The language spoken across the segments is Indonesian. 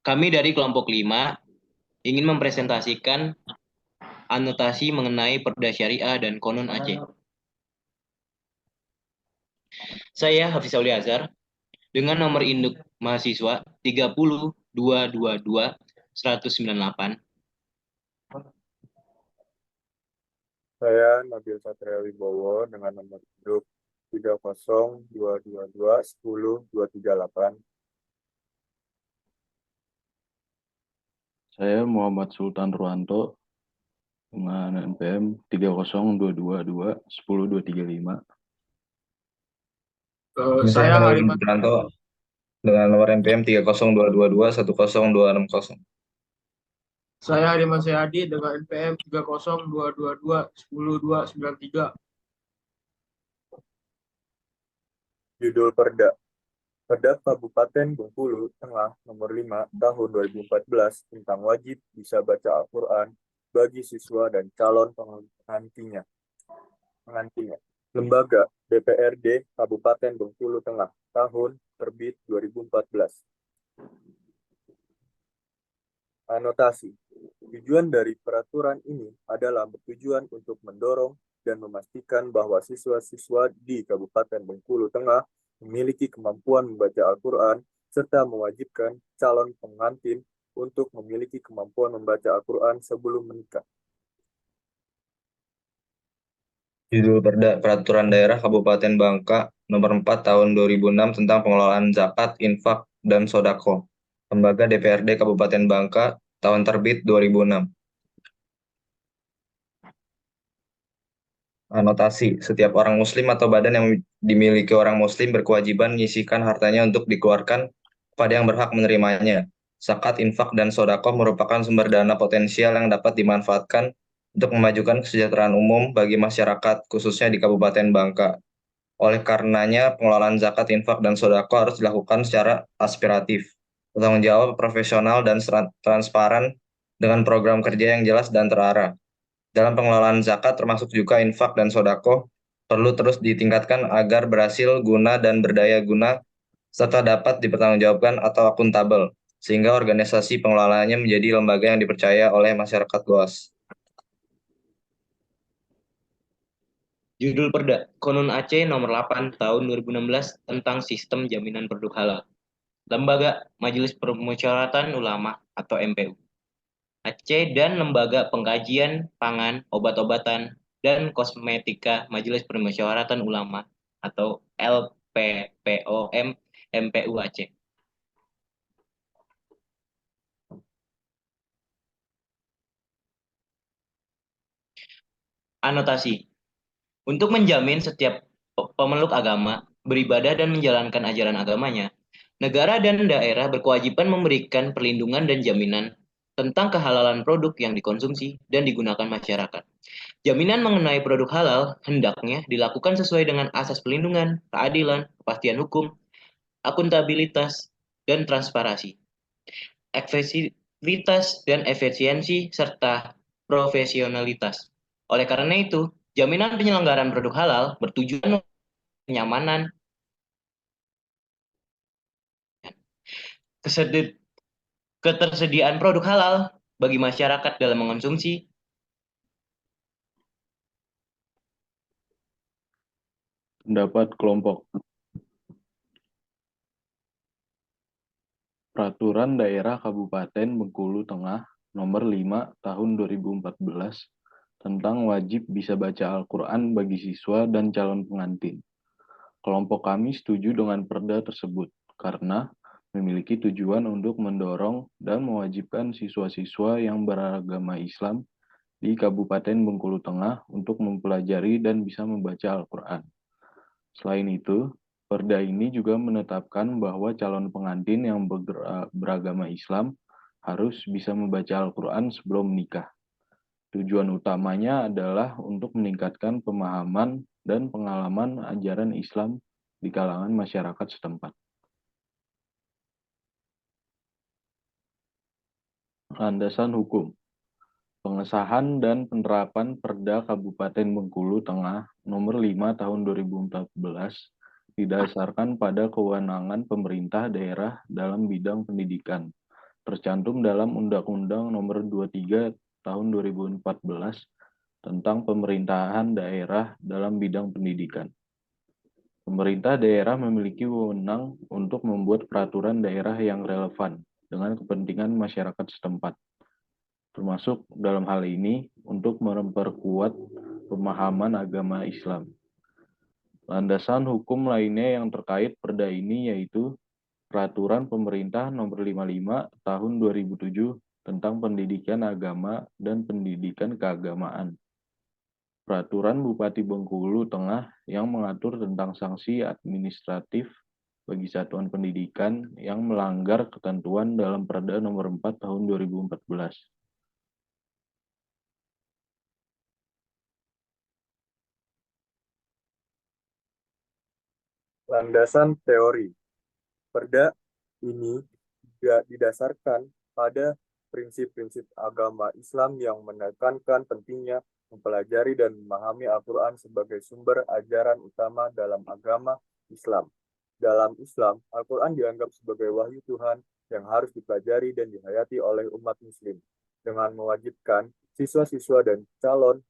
Kami dari kelompok 5 ingin mempresentasikan anotasi mengenai Perda Syariah dan Konon Aceh. Saya Hafiz Aulia Azhar dengan nomor induk mahasiswa 30222 198. Saya Nabil Satria Wibowo dengan nomor induk 30222 10238. Saya Muhammad Sultan Ruanto dengan NPM 30222 10235. Saya Hariman Hariman Putranto dengan nomor NPM 30222 10210. Saya Hariman Seadi dengan NPM 30222 10293. Judul Perda. Perda Kabupaten Bengkulu Tengah Nomor 5 Tahun 2014 tentang wajib bisa baca Al-Quran bagi siswa dan calon pengantinnya. Lembaga DPRD Kabupaten Bengkulu Tengah Tahun Terbit 2014. Anotasi. Tujuan dari peraturan ini adalah bertujuan untuk mendorong dan memastikan bahwa siswa-siswa di Kabupaten Bengkulu Tengah memiliki kemampuan membaca Al-Quran serta mewajibkan calon pengantin untuk memiliki kemampuan membaca Al-Quran sebelum menikah. Judul Peraturan Daerah Kabupaten Bangka Nomor 4 Tahun 2006 tentang pengelolaan zakat, infak, dan sodako. Lembaga DPRD Kabupaten Bangka, tahun terbit 2006. Anotasi, setiap orang muslim atau badan yang dimiliki orang muslim berkewajiban menyisihkan hartanya untuk dikeluarkan kepada yang berhak menerimanya. Zakat, infak, dan sodako merupakan sumber dana potensial yang dapat dimanfaatkan untuk memajukan kesejahteraan umum bagi masyarakat, khususnya di Kabupaten Bangka. Oleh karenanya, pengelolaan zakat, infak, dan sodako harus dilakukan secara aspiratif, bertanggung jawab, profesional, dan transparan dengan program kerja yang jelas dan terarah. Dalam pengelolaan zakat, termasuk juga infak dan sodako, perlu terus ditingkatkan agar berhasil guna dan berdaya guna, serta dapat dipertanggungjawabkan atau akuntabel, sehingga organisasi pengelolaannya menjadi lembaga yang dipercaya oleh masyarakat luas. Judul Perda Konon Aceh Nomor 8 Tahun 2016 tentang Sistem Jaminan Produk Halal. Lembaga Majelis Permusyawaratan Ulama atau MPU Aceh dan Lembaga Pengkajian Pangan, Obat-obatan, dan Kosmetika Majelis Permusyawaratan Ulama atau LPPOM MPU Aceh. Anotasi. Untuk menjamin setiap pemeluk agama beribadah dan menjalankan ajaran agamanya, negara dan daerah berkewajiban memberikan perlindungan dan jaminan tentang kehalalan produk yang dikonsumsi dan digunakan masyarakat. Jaminan mengenai produk halal hendaknya dilakukan sesuai dengan asas perlindungan, keadilan, kepastian hukum, akuntabilitas, dan transparansi, efektivitas dan efisiensi, serta profesionalitas. Oleh karena itu, jaminan penyelenggaraan produk halal bertujuan kenyamanan, ketersediaan produk halal bagi masyarakat dalam mengonsumsi, Pendapat kelompok. Peraturan Daerah Kabupaten Bengkulu Tengah Nomor 5 Tahun 2014 tentang wajib bisa baca Al-Quran bagi siswa dan calon pengantin. Kelompok kami setuju dengan perda tersebut karena memiliki tujuan untuk mendorong dan mewajibkan siswa-siswa yang beragama Islam di Kabupaten Bengkulu Tengah untuk mempelajari dan bisa membaca Al-Quran. Selain itu, perda ini juga menetapkan bahwa calon pengantin yang beragama Islam harus bisa membaca Al-Quran sebelum menikah. Tujuan utamanya adalah untuk meningkatkan pemahaman dan pengalaman ajaran Islam di kalangan masyarakat setempat. Landasan hukum. Pengesahan dan penerapan Perda Kabupaten Bengkulu Tengah Nomor 5 Tahun 2014 didasarkan pada kewenangan pemerintah daerah dalam bidang pendidikan, tercantum dalam Undang-Undang Nomor 23 Tahun 2014 tentang pemerintahan daerah dalam bidang pendidikan. Pemerintah daerah memiliki wewenang untuk membuat peraturan daerah yang relevan dengan kepentingan masyarakat setempat, termasuk dalam hal ini untuk memperkuat pemahaman agama Islam. Landasan hukum lainnya yang terkait Perda ini yaitu Peraturan Pemerintah Nomor 55 Tahun 2007 tentang Pendidikan Agama dan Pendidikan Keagamaan. Peraturan Bupati Bengkulu Tengah yang mengatur tentang sanksi administratif bagi satuan pendidikan yang melanggar ketentuan dalam Perda Nomor 4 Tahun 2014. Landasan teori. Perda ini juga didasarkan pada prinsip-prinsip agama Islam yang menekankan pentingnya mempelajari dan memahami Al-Quran sebagai sumber ajaran utama dalam agama Islam. Dalam Islam, Al-Quran dianggap sebagai wahyu Tuhan yang harus dipelajari dan dihayati oleh umat muslim, dengan mewajibkan siswa-siswa dan calon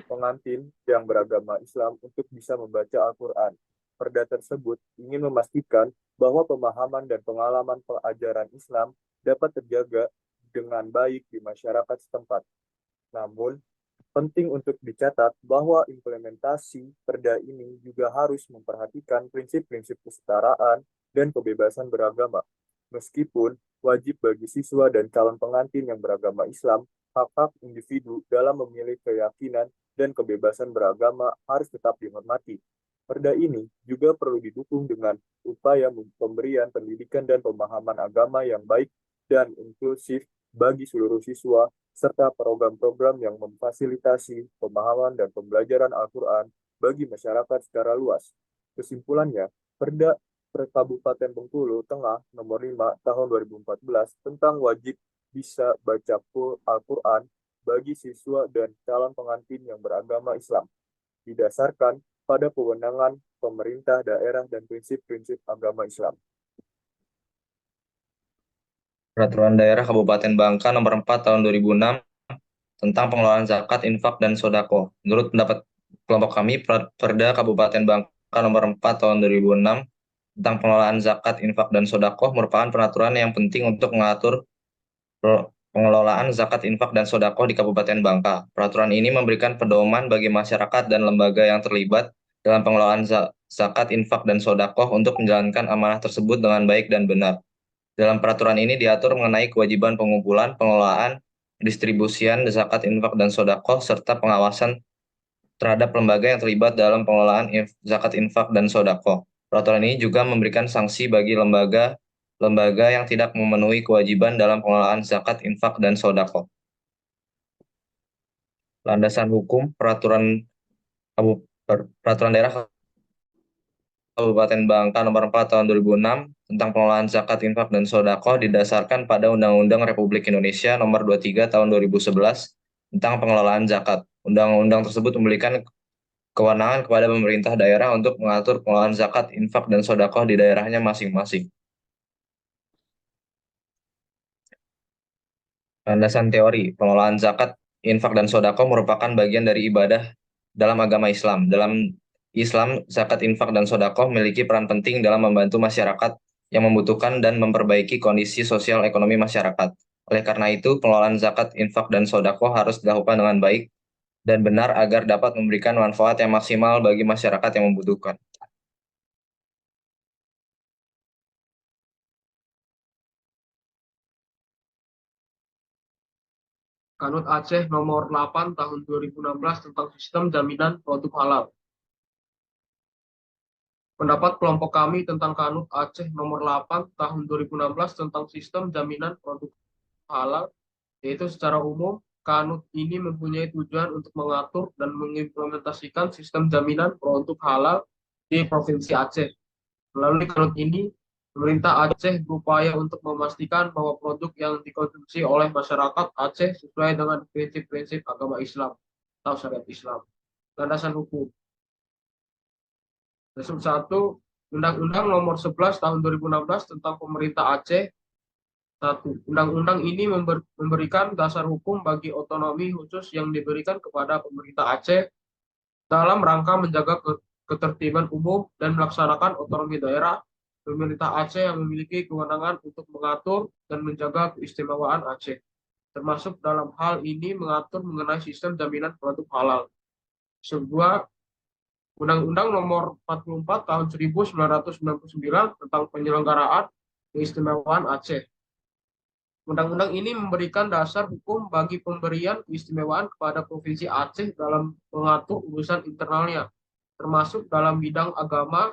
pengantin yang beragama Islam untuk bisa membaca Al-Quran. Perda tersebut ingin memastikan bahwa pemahaman dan pengalaman pelajaran Islam dapat terjaga dengan baik di masyarakat setempat. Namun, penting untuk dicatat bahwa implementasi perda ini juga harus memperhatikan prinsip-prinsip kesetaraan dan kebebasan beragama. Meskipun wajib bagi siswa dan calon pengantin yang beragama Islam, hak-hak individu dalam memilih keyakinan dan kebebasan beragama harus tetap dihormati. Perda ini juga perlu didukung dengan upaya pemberian pendidikan dan pemahaman agama yang baik dan inklusif bagi seluruh siswa, serta program-program yang memfasilitasi pemahaman dan pembelajaran Al-Quran bagi masyarakat secara luas. Kesimpulannya, Perda Kabupaten Bengkulu Tengah Nomor 5 Tahun 2014 tentang wajib bisa baca Al-Quran bagi siswa dan calon pengantin yang beragama Islam, didasarkan pada kewenangan pemerintah daerah dan prinsip-prinsip agama Islam. Peraturan Daerah Kabupaten Bangka Nomor 4 Tahun 2006 tentang pengelolaan zakat, infak, dan sodako. Menurut pendapat kelompok kami, Perda Kabupaten Bangka Nomor 4 Tahun 2006 tentang pengelolaan zakat, infak, dan sodako merupakan peraturan yang penting untuk mengatur pengelolaan zakat, infak, dan sodako di Kabupaten Bangka. Peraturan ini memberikan pedoman bagi masyarakat dan lembaga yang terlibat dalam pengelolaan zakat, infak, dan sodako untuk menjalankan amanah tersebut dengan baik dan benar. Dalam peraturan ini diatur mengenai kewajiban pengumpulan, pengelolaan, distribusian zakat, infak, dan sodako, serta pengawasan terhadap lembaga yang terlibat dalam pengelolaan zakat, infak, dan sodako. Peraturan ini juga memberikan sanksi bagi lembaga yang tidak memenuhi kewajiban dalam pengelolaan zakat, infak, dan sodako. Landasan hukum Peraturan Daerah Kabupaten Bangka Nomor 4 Tahun 2006 tentang pengelolaan zakat, infak, dan sodako didasarkan pada Undang-Undang Republik Indonesia Nomor 23 Tahun 2011 tentang pengelolaan zakat. Undang-undang tersebut memberikan kewenangan kepada pemerintah daerah untuk mengatur pengelolaan zakat, infak, dan sodako di daerahnya masing-masing. Landasan teori, pengelolaan zakat, infak, dan sodako merupakan bagian dari ibadah dalam agama Islam. Dalam Islam, zakat, infak, dan sodako memiliki peran penting dalam membantu masyarakat yang membutuhkan dan memperbaiki kondisi sosial ekonomi masyarakat. Oleh karena itu, pengelolaan zakat, infak, dan sodako harus dilakukan dengan baik dan benar agar dapat memberikan manfaat yang maksimal bagi masyarakat yang membutuhkan. Kanun Aceh Nomor 8 Tahun 2016 tentang sistem jaminan produk halal. Pendapat kelompok kami tentang Kanun Aceh Nomor 8 Tahun 2016 tentang sistem jaminan produk halal, yaitu secara umum, Kanun ini mempunyai tujuan untuk mengatur dan mengimplementasikan sistem jaminan produk halal di Provinsi Aceh. Melalui Kanun ini, pemerintah Aceh berupaya untuk memastikan bahwa produk yang dikonsumsi oleh masyarakat Aceh sesuai dengan prinsip-prinsip agama Islam atau syariat Islam. Landasan hukum. Dasar 1, Undang-Undang Nomor 11 Tahun 2016 tentang Pemerintah Aceh Satu, undang-undang ini memberikan dasar hukum bagi otonomi khusus yang diberikan kepada pemerintah Aceh dalam rangka menjaga ketertiban umum dan melaksanakan otonomi daerah. Pemerintah Aceh yang memiliki kewenangan untuk mengatur dan menjaga keistimewaan Aceh, termasuk dalam hal ini mengatur mengenai sistem jaminan produk halal. Sebuah Undang-Undang Nomor 44 Tahun 1999 tentang penyelenggaraan keistimewaan Aceh. Undang-undang ini memberikan dasar hukum bagi pemberian keistimewaan kepada Provinsi Aceh dalam mengatur urusan internalnya, termasuk dalam bidang agama.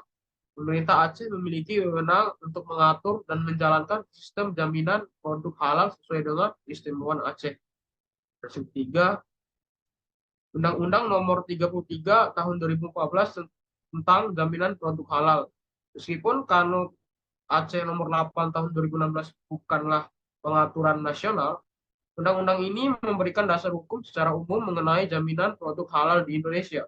Pemerintah Aceh memiliki wewenang untuk mengatur dan menjalankan sistem jaminan produk halal sesuai dengan keistimewaan Aceh. Yang ketiga, Undang-Undang Nomor 33 Tahun 2014 tentang jaminan produk halal. Meskipun Kanun Aceh Nomor 8 Tahun 2016 bukanlah pengaturan nasional, undang-undang ini memberikan dasar hukum secara umum mengenai jaminan produk halal di Indonesia.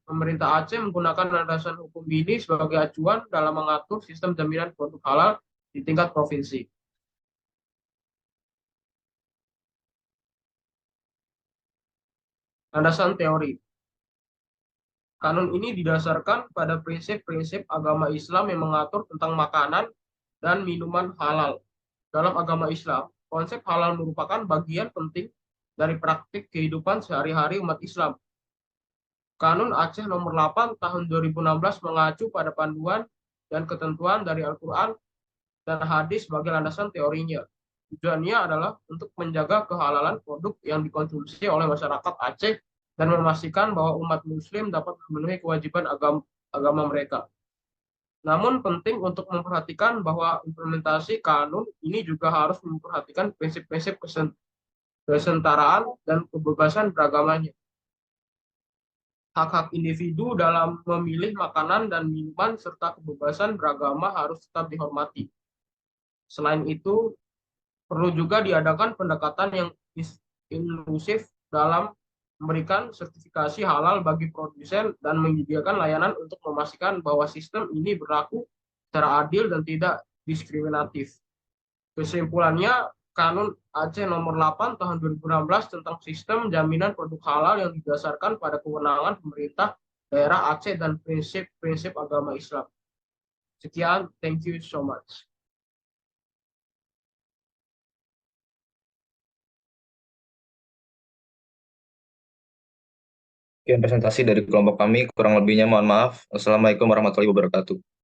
Pemerintah Aceh menggunakan landasan hukum ini sebagai acuan dalam mengatur sistem jaminan produk halal di tingkat provinsi. Landasan teori. Kanun ini didasarkan pada prinsip-prinsip agama Islam yang mengatur tentang makanan dan minuman halal. Dalam agama Islam, konsep halal merupakan bagian penting dari praktik kehidupan sehari-hari umat Islam. Kanun Aceh Nomor 8 Tahun 2016 mengacu pada panduan dan ketentuan dari Al-Quran dan hadis sebagai landasan teorinya. Tujuannya adalah untuk menjaga kehalalan produk yang dikonsumsi oleh masyarakat Aceh dan memastikan bahwa umat muslim dapat memenuhi kewajiban agama mereka. Namun penting untuk memperhatikan bahwa implementasi kanun ini juga harus memperhatikan prinsip-prinsip kesetaraan dan kebebasan beragamanya. Hak-hak individu dalam memilih makanan dan minuman serta kebebasan beragama harus tetap dihormati. Selain itu, perlu juga diadakan pendekatan yang inklusif dalam memberikan sertifikasi halal bagi produsen dan menyediakan layanan untuk memastikan bahwa sistem ini berlaku secara adil dan tidak diskriminatif. Kesimpulannya, Kanun Aceh Nomor 8 Tahun 2016 tentang sistem jaminan produk halal yang didasarkan pada kewenangan pemerintah daerah Aceh dan prinsip-prinsip agama Islam. Sekian, thank you so much. Sekian presentasi dari kelompok kami. Kurang lebihnya mohon maaf. Assalamualaikum warahmatullahi wabarakatuh.